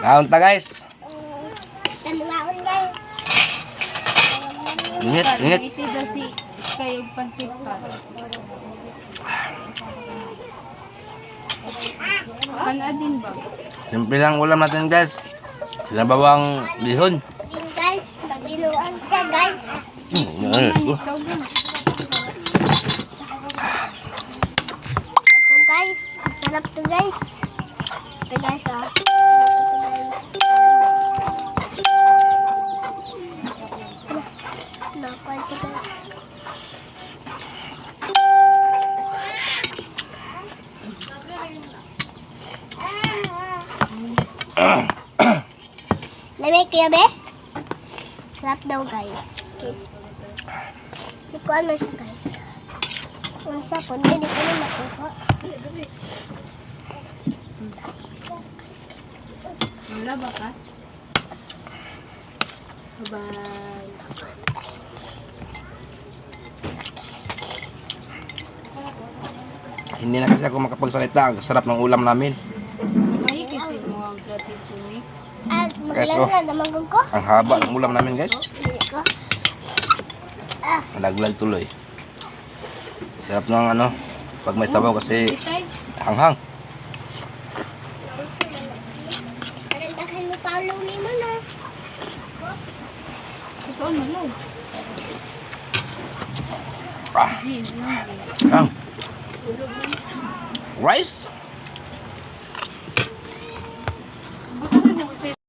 Naon ta guys. Tanlaon guys. Init, init. Ito daw si kayog pansit pa. Kanadin ba? Simple lang ulam natin guys. Sinabawang bihon. Din guys, mabinuan siya guys. Ikaw din. Ito guys, sarap to guys. Ito guys ah. Nakon siya guys. Lamig kaya be? Sarap daw guys. Okay. Hindi ko ano siya guys. Ang sapon, hindi ko na makuha. Wala ba ka? Bye. Hindi na kasi ako makapagsalita. Ang sarap ng ulam namin. Ay, kasi mo ang dati po eh. At Guys, magalang oh. na damagong ko. Ang haba ng ulam namin guys. Hindi ko. Ah, Malaglag tuloy. Sarap ng ano. Pag may sabaw kasi Itay, hanghang. parang daghan mo talo ni mo na. ito ano lang. Ah, Jeez, ang rice.